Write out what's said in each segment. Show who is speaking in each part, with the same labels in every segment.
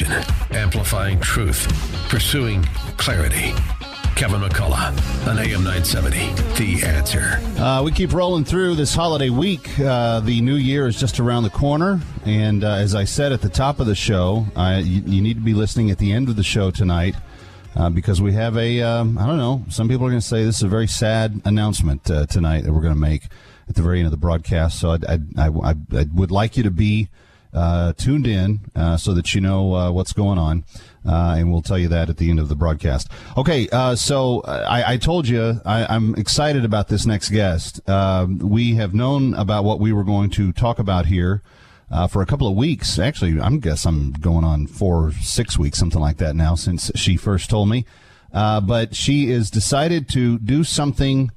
Speaker 1: Information, amplifying truth, pursuing clarity. Kevin McCullough on AM 970, The Answer.
Speaker 2: We keep rolling through this holiday week. The new year is just around the corner. And as I said at the top of the show, you need to be listening at the end of the show tonight because we have I don't know, some people are going to say this is a very sad announcement tonight that we're going to make at the very end of the broadcast. So I would like you to be tuned in so that you know what's going on. And we'll tell you that at the end of the broadcast. Okay, so I told you I'm excited about this next guest. We have known about what we were going to talk about here for a couple of weeks. Actually, I'm going on 4 or 6 weeks, something like that now, since she first told me. But she has decided to do something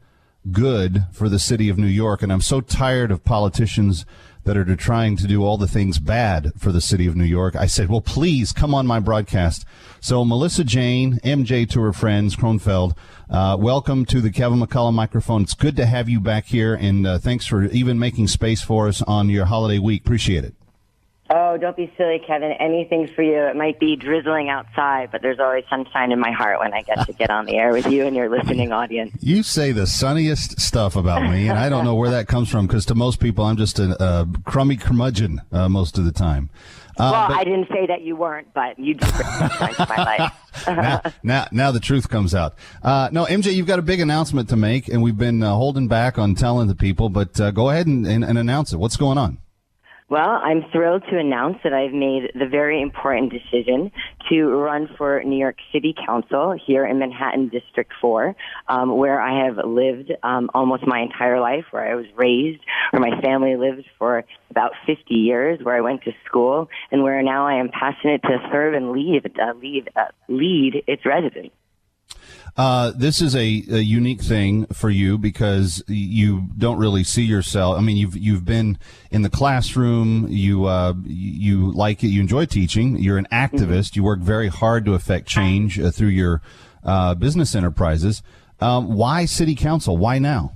Speaker 2: good for the city of New York, and I'm so tired of politicians that are trying to do all the things bad for the city of New York. I said, well, please come on my broadcast. So Melissa Jane, MJ to her friends, Kronfeld, welcome to the Kevin McCullough microphone. It's good to have you back here, and thanks for even making space for us on your holiday week. Appreciate it.
Speaker 3: Oh, don't be silly, Kevin. Anything for you. It might be drizzling outside, but there's always sunshine in my heart when I get to get on the air with you and your listening audience.
Speaker 2: You say the sunniest stuff about me, and I don't know where that comes from, because to most people, I'm just a crummy curmudgeon most of the time.
Speaker 3: Well, I didn't say that you weren't, but you did bring sunshine to my life.
Speaker 2: now the truth comes out. No, MJ, you've got a big announcement to make, and we've been holding back on telling the people, but go ahead and announce it. What's going on?
Speaker 3: Well, I'm thrilled to announce that I've made the very important decision to run for New York City Council here in Manhattan District 4, where I have lived almost my entire life, where I was raised, where my family lived for about 50 years, where I went to school, and where now I am passionate to serve and lead its residents.
Speaker 2: This is a unique thing for you because you don't really see yourself. I mean, you've been in the classroom. You like it. You enjoy teaching. You're an activist. Mm-hmm. You work very hard to affect change through your business enterprises. Why city council? Why now?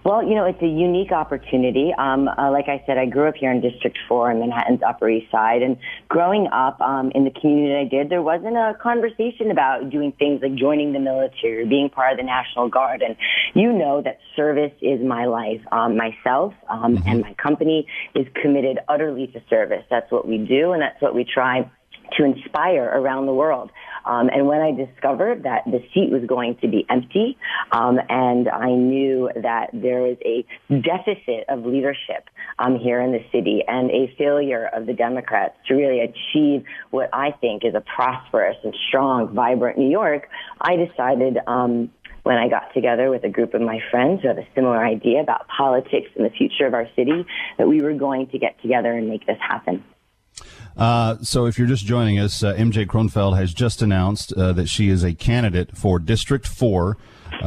Speaker 3: Well, it's a unique opportunity. Like I said, I grew up here in District 4 in Manhattan's Upper East Side. And growing up in the community I did, there wasn't a conversation about doing things like joining the military or being part of the National Guard. And you know that service is my life. Myself and my company is committed utterly to service. That's what we do, and that's what we try to inspire around the world. And when I discovered that the seat was going to be empty, and I knew that there was a deficit of leadership here in the city and a failure of the Democrats to really achieve what I think is a prosperous and strong, vibrant New York, I decided when I got together with a group of my friends who have a similar idea about politics and the future of our city, that we were going to get together and make this happen.
Speaker 2: So if you're just joining us, MJ Kronfeld has just announced that she is a candidate for District 4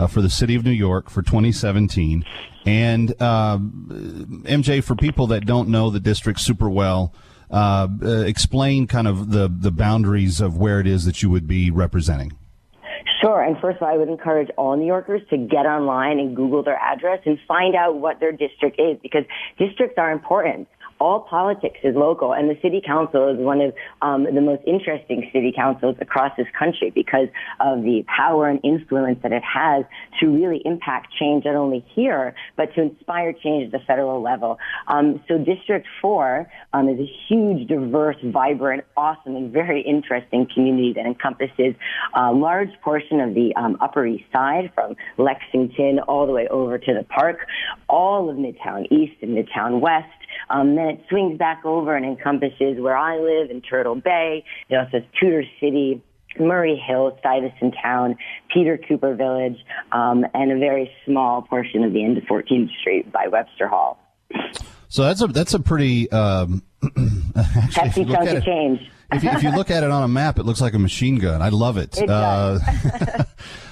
Speaker 2: for the city of New York for 2017. And MJ, for people that don't know the district super well, explain kind of the boundaries of where it is that you would be representing.
Speaker 3: Sure. And first of all, I would encourage all New Yorkers to get online and Google their address and find out what their district is, because districts are important. All politics is local, and the city council is one of the most interesting city councils across this country because of the power and influence that it has to really impact change not only here, but to inspire change at the federal level. So District 4 is a huge, diverse, vibrant, awesome, and very interesting community that encompasses a large portion of the Upper East Side, from Lexington all the way over to the Park, all of Midtown East and Midtown West. Then it swings back over and encompasses where I live in Turtle Bay. It also has Tudor City, Murray Hill, Stuyvesant Town, Peter Cooper Village, and a very small portion of the end of 14th Street by Webster Hall.
Speaker 2: So that's a pretty
Speaker 3: hefty chunk of change.
Speaker 2: If you look at it on a map, it looks like a machine gun. I love it.
Speaker 3: It does.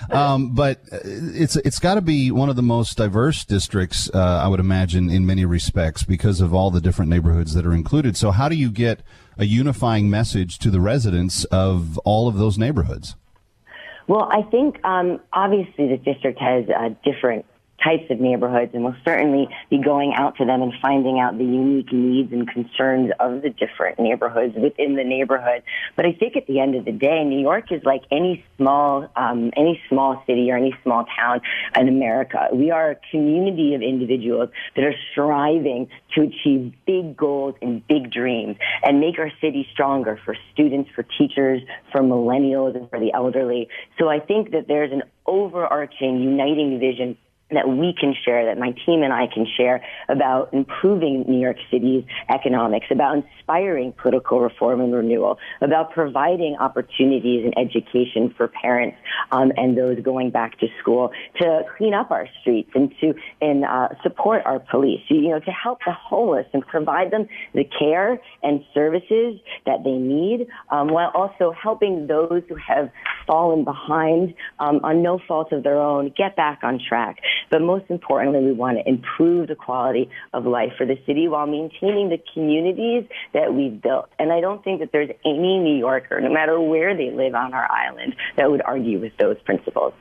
Speaker 2: But it's got to be one of the most diverse districts, I would imagine, in many respects, because of all the different neighborhoods that are included. So how do you get a unifying message to the residents of all of those neighborhoods?
Speaker 3: Well, I think obviously the district has different types of neighborhoods, and we'll certainly be going out to them and finding out the unique needs and concerns of the different neighborhoods within the neighborhood. But I think at the end of the day, New York is like any small city or any small town in America. We are a community of individuals that are striving to achieve big goals and big dreams and make our city stronger for students, for teachers, for millennials, and for the elderly. So I think that there's an overarching, uniting vision that we can share, that my team and I can share, about improving New York City's economics, about inspiring political reform and renewal, about providing opportunities and education for parents and those going back to school, to clean up our streets and to support our police, to help the homeless and provide them the care and services that they need, while also helping those who have fallen behind on no fault of their own get back on track. But most importantly, we want to improve the quality of life for the city while maintaining the communities that we've built. And I don't think that there's any New Yorker, no matter where they live on our island, that would argue with those principles.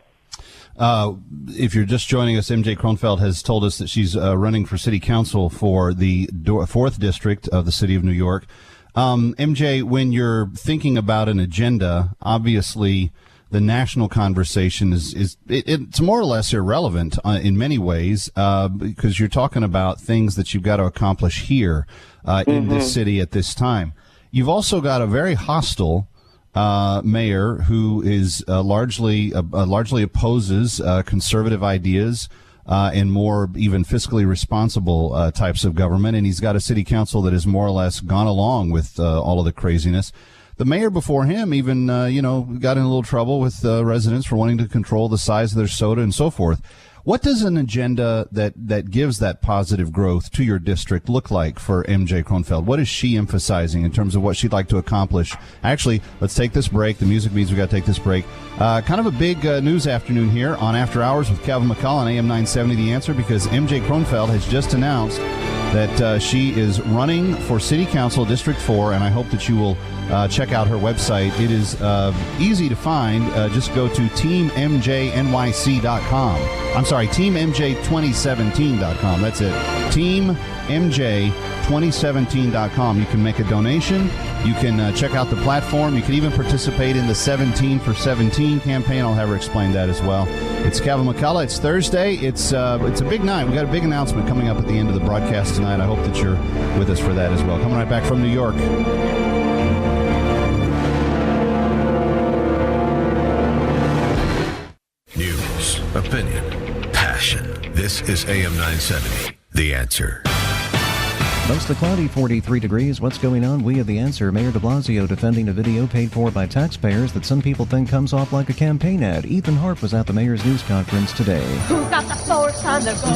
Speaker 2: If you're just joining us, MJ Kronfeld has told us that she's running for city council for the 4th District of the city of New York. MJ, when you're thinking about an agenda, obviously the national conversation it's more or less irrelevant in many ways, because you're talking about things that you've got to accomplish here in this city at this time. You've also got a very hostile mayor who is largely opposes conservative ideas and more even fiscally responsible types of government, and he's got a city council that has more or less gone along with all of the craziness. The mayor before him even, got in a little trouble with residents for wanting to control the size of their soda and so forth. What does an agenda that gives that positive growth to your district look like for MJ Kronfeld? What is she emphasizing in terms of what she'd like to accomplish? Actually, let's take this break. The music means we got to take this break. Kind of a big news afternoon here on After Hours with Kevin McCullough on AM 970 The Answer, because MJ Kronfeld has just announced that she is running for City Council District 4, and I hope that you will check out her website. It is easy to find. Just go to teammjnyc.com. I'm sorry, teammj2017.com. That's it. teammj2017.com. You can make a donation. You can check out the platform. You can even participate in the 17 for 17 campaign. I'll have her explain that as well. It's Kevin McCullough. It's Thursday. It's a big night. We got a big announcement coming up at the end of the broadcast tonight. I hope that you're with us for that as well. Coming right back from New York.
Speaker 1: News, opinion, passion. This is AM 970, The Answer.
Speaker 4: Mostly cloudy, 43 degrees. What's going on? We have the answer. Mayor de Blasio defending a video paid for by taxpayers that some people think comes off like a campaign ad. Ethan Harp was at the mayor's news conference today.
Speaker 5: Who got the force on the go?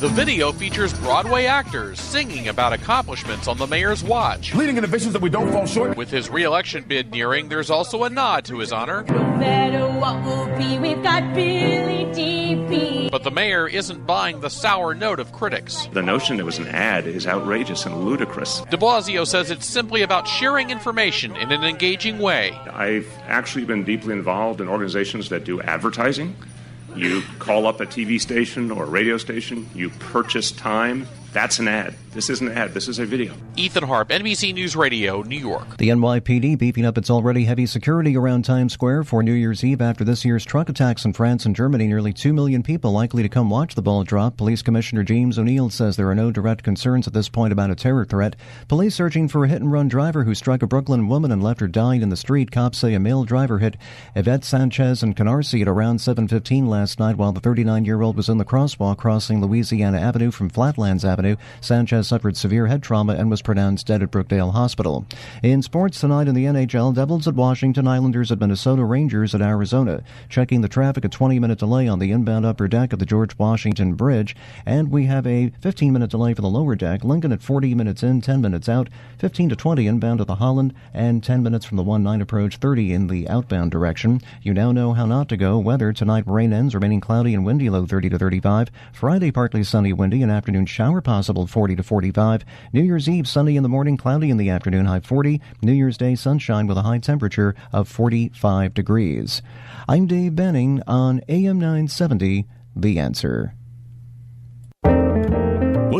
Speaker 6: The video features Broadway actors singing about accomplishments on the mayor's watch.
Speaker 7: Leading in the visions that we don't fall short.
Speaker 6: With his re-election bid nearing, there's also a nod to his honor.
Speaker 5: No matter what will be, we've got Billy D.B.
Speaker 6: But the mayor isn't buying the sour note of critics.
Speaker 8: The notion it was an ad is outrageous and ludicrous.
Speaker 6: De Blasio says it's simply about sharing information in an engaging way.
Speaker 8: I've actually been deeply involved in organizations that do advertising. You call up a TV station or a radio station, you purchase time. That's an ad. This isn't an ad. This is a video.
Speaker 6: Ethan Harp, NBC News Radio, New York.
Speaker 4: The NYPD beefing up its already heavy security around Times Square for New Year's Eve after this year's truck attacks in France and Germany. Nearly 2 million people likely to come watch the ball drop. Police Commissioner James O'Neill says there are no direct concerns at this point about a terror threat. Police searching for a hit-and-run driver who struck a Brooklyn woman and left her dying in the street. Cops say a male driver hit Yvette Sanchez and Canarsie at around 7:15 last night while the 39-year-old was in the crosswalk crossing Louisiana Avenue from Flatlands Avenue. Sanchez suffered severe head trauma and was pronounced dead at Brookdale Hospital. In sports tonight in the NHL, Devils at Washington, Islanders at Minnesota, Rangers at Arizona. Checking the traffic, a 20-minute delay on the inbound upper deck of the George Washington Bridge. And we have a 15-minute delay for the lower deck. Lincoln at 40 minutes in, 10 minutes out. 15 to 20 inbound to the Holland, and 10 minutes from the 1-9 approach, 30 in the outbound direction. You now know how not to go. Weather tonight, rain ends, remaining cloudy and windy, low 30 to 35. Friday, partly sunny, windy, an afternoon shower possible, 40 to 45. New Year's Eve, sunny in the morning, cloudy in the afternoon, high 40. New Year's Day, sunshine with a high temperature of 45 degrees. I'm Dave Benning on AM 970, The Answer.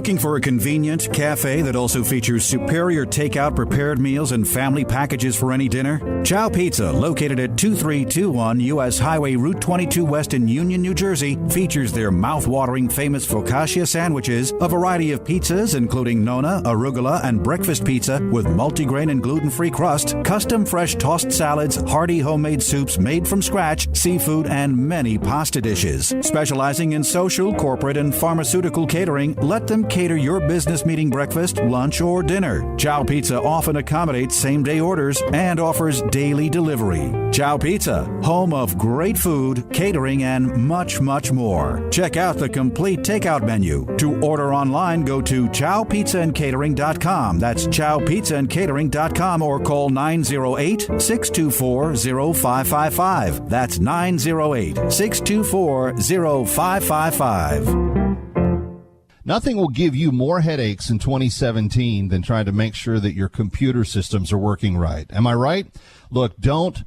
Speaker 7: Looking for a convenient cafe that also features superior takeout prepared meals and family packages for any dinner? Chow Pizza, located at 2321 U.S. Highway Route 22 West in Union, New Jersey, features their mouth-watering famous focaccia sandwiches, a variety of pizzas including Nona, arugula, and breakfast pizza with multigrain and gluten-free crust, custom fresh tossed salads, hearty homemade soups made from scratch, seafood, and many pasta dishes. Specializing in social, corporate, and pharmaceutical catering, let them cater your business meeting breakfast, lunch, or dinner. Chow Pizza often accommodates same-day orders and offers daily delivery. Chow Pizza, home of great food, catering, and much, much more. Check out the complete takeout menu. To order online, go to chowpizzaandcatering.com. That's chowpizzaandcatering.com or call 908-624-0555. That's 908-624-0555.
Speaker 2: Nothing will give you more headaches in 2017 than trying to make sure that your computer systems are working right. Am I right? Look, don't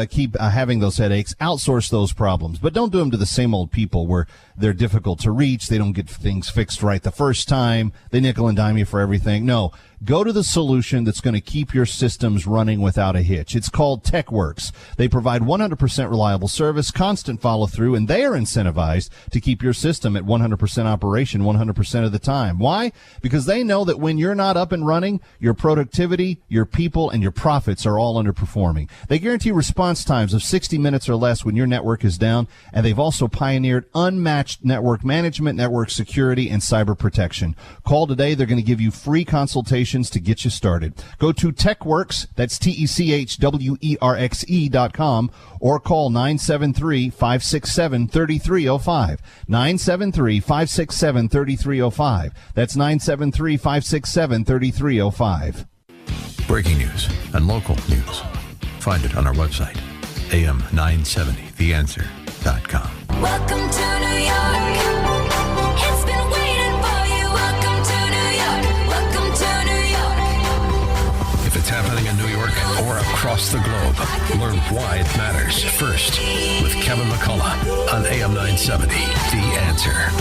Speaker 2: keep having those headaches. Outsource those problems, but don't do them to the same old people where they're difficult to reach. They don't get things fixed right the first time. They nickel and dime you for everything. No, go to the solution that's going to keep your systems running without a hitch. It's called TechWorks. They provide 100% reliable service, constant follow-through, and they are incentivized to keep your system at 100% operation 100% of the time. Why? Because they know that when you're not up and running, your productivity, your people, and your profits are all underperforming. They guarantee response times of 60 minutes or less when your network is down, and they've also pioneered unmatched network management, network security, and cyber protection. Call today. They're going to give you free consultations to get you started. Go to TechWorks, that's TechWerxe.com, or call 973-567-3305. 973-567-3305. That's 973-567-3305.
Speaker 1: Breaking news and local news. Find it on our website, am970theanswer.com.
Speaker 5: Welcome to New York. It's been waiting for you. Welcome to New York. Welcome to New York.
Speaker 1: If it's happening in New York or across the globe, learn why it matters first with Kevin McCullough on AM 970, The Answer.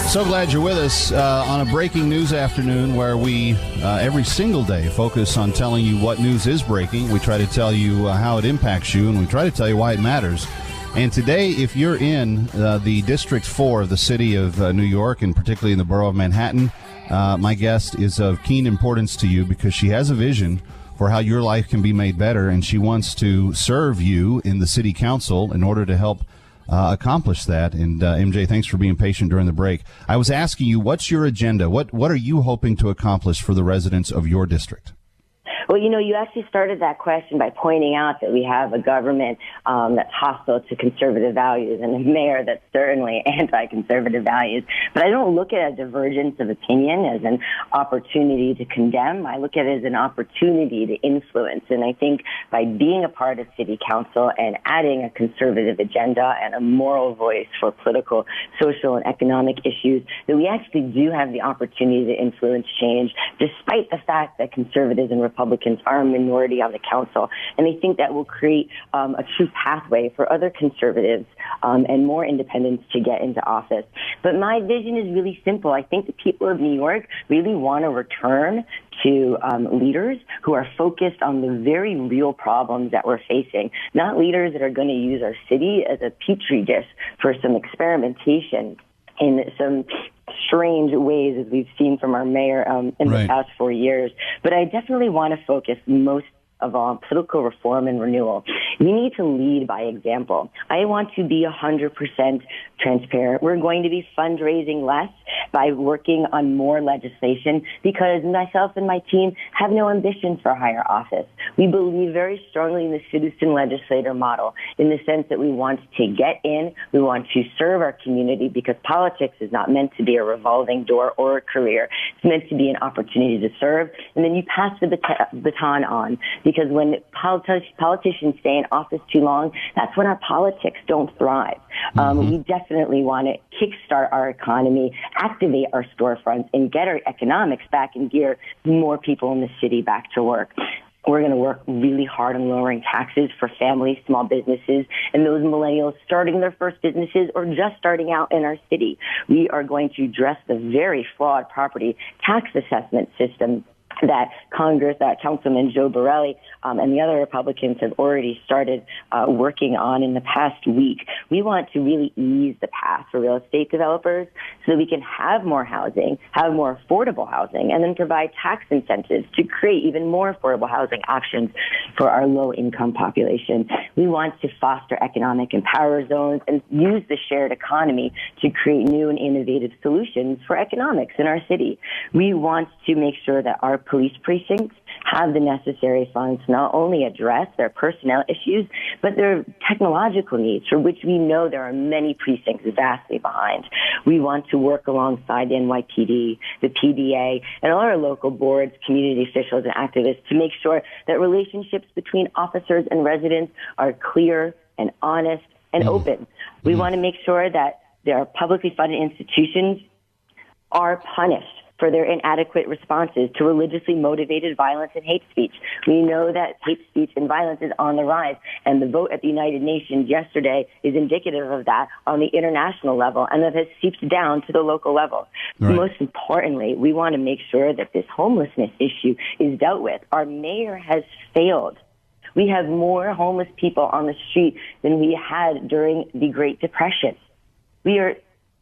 Speaker 2: So glad you're with us on a breaking news afternoon where we, every single day, focus on telling you what news is breaking. We try to tell you how it impacts you, and we try to tell you why it matters. And today, if you're in the District 4 of the city of New York, and particularly in the borough of Manhattan, my guest is of keen importance to you because she has a vision for how your life can be made better, and she wants to serve you in the city council in order to help accomplish that. And MJ, thanks for being patient during the break. I was asking you, what's your agenda? What are you hoping to accomplish for the residents of your district?
Speaker 3: Well, you actually started that question by pointing out that we have a government that's hostile to conservative values and a mayor that's certainly anti-conservative values. But I don't look at a divergence of opinion as an opportunity to condemn. I look at it as an opportunity to influence. And I think by being a part of city council and adding a conservative agenda and a moral voice for political, social, and economic issues, that we actually do have the opportunity to influence change, despite the fact that conservatives and Republicans are a minority on the council. And I think that will create a true pathway for other conservatives and more independents to get into office. But my vision is really simple. I think the people of New York really want to return to leaders who are focused on the very real problems that we're facing, not leaders that are going to use our city as a petri dish for some experimentation in some strange ways, as we've seen from our mayor in the past 4 years. But I definitely want to focus most of all on political reform and renewal. We need to lead by example. I want to be 100% transparent. We're going to be fundraising less by working on more legislation because myself and my team have no ambitions for higher office. We believe very strongly in the citizen legislator model in the sense that we want to get in, we want to serve our community because politics is not meant to be a revolving door or a career. It's meant to be an opportunity to serve, and then you pass the baton on. Because when politicians stay in office too long, that's when our politics don't thrive. We definitely want to kickstart our economy, activate our storefronts, and get our economics back in gear, more people in the city back to work. We're going to work really hard on lowering taxes for families, small businesses, and those millennials starting their first businesses or just starting out in our city. We are going to address the very flawed property tax assessment system that Councilman Joe Borelli and the other Republicans have already started working on in the past week. We want to really ease the path for real estate developers so that we can have more housing, have more affordable housing, and then provide tax incentives to create even more affordable housing options for our low-income population. We want to foster economic and power zones and use the shared economy to create new and innovative solutions for economics in our city. We want to make sure that our police precincts have the necessary funds to not only address their personnel issues, but their technological needs, for which we know there are many precincts vastly behind. We want to work alongside the NYPD, the PDA, and all our local boards, community officials, and activists to make sure that relationships between officers and residents are clear and honest and open. We want to make sure that their publicly funded institutions are punished for their inadequate responses to religiously motivated violence and hate speech. We know that hate speech and violence is on the rise, and the vote at the United Nations yesterday is indicative of that on the international level, and that has seeped down to the local level. Right. Most importantly, we want to make sure that this homelessness issue is dealt with. Our mayor has failed. We have more homeless people on the street than we had during the Great Depression. We are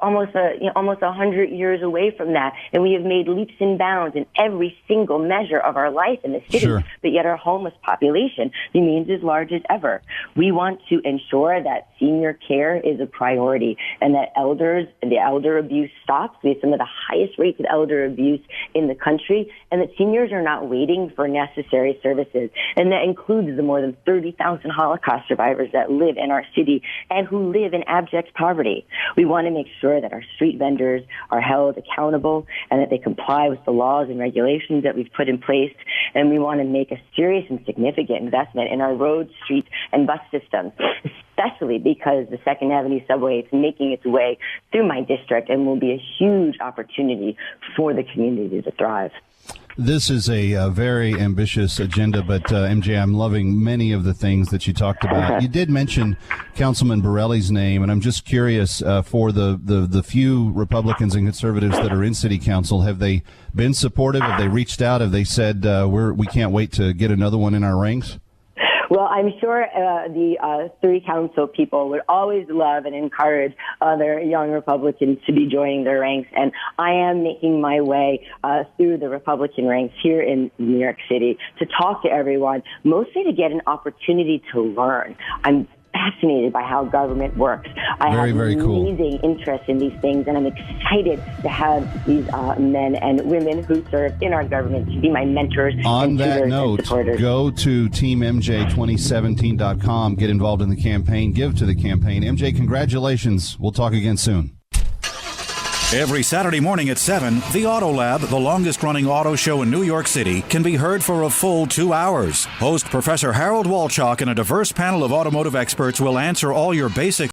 Speaker 3: almost 100 years away from that, and we have made leaps and bounds in every single measure of our life in the city, sure. But yet our homeless population remains as large as ever. We want to ensure that senior care is a priority and that the elder abuse stops. We have some of the highest rates of elder abuse in the country, and that seniors are not waiting for necessary services. And that includes the more than 30,000 Holocaust survivors that live in our city and who live in abject poverty. We want to make sure that our street vendors are held accountable and that they comply with the laws and regulations that we've put in place. And we want to make a serious and significant investment in our roads, streets, and bus systems, especially because the 2nd Avenue subway is making its way through my district and will be a huge opportunity for the community to thrive.
Speaker 2: This is a very ambitious agenda, but MJ, I'm loving many of the things that you talked about. You did mention Councilman Borelli's name, and I'm just curious, for the few Republicans and conservatives that are in City Council, have they been supportive? Have they reached out? Have they said, we can't wait to get another one in our ranks?
Speaker 3: Well, I'm sure the 3 council people would always love and encourage other young Republicans to be joining their ranks. And I am making my way through the Republican ranks here in New York City to talk to everyone, mostly to get an opportunity to learn. I'm fascinated by how government works. I have amazing interest in these things, and I'm excited to have these men and women who serve in our government to be my mentors.
Speaker 2: On that note, go to teammj2017.com, get involved in the campaign, give to the campaign. MJ, congratulations. We'll talk again soon.
Speaker 7: Every Saturday morning at 7, the Auto Lab, the longest-running auto show in New York City, can be heard for a full 2 hours. Host Professor Harold Walchuk and a diverse panel of automotive experts will answer all your basic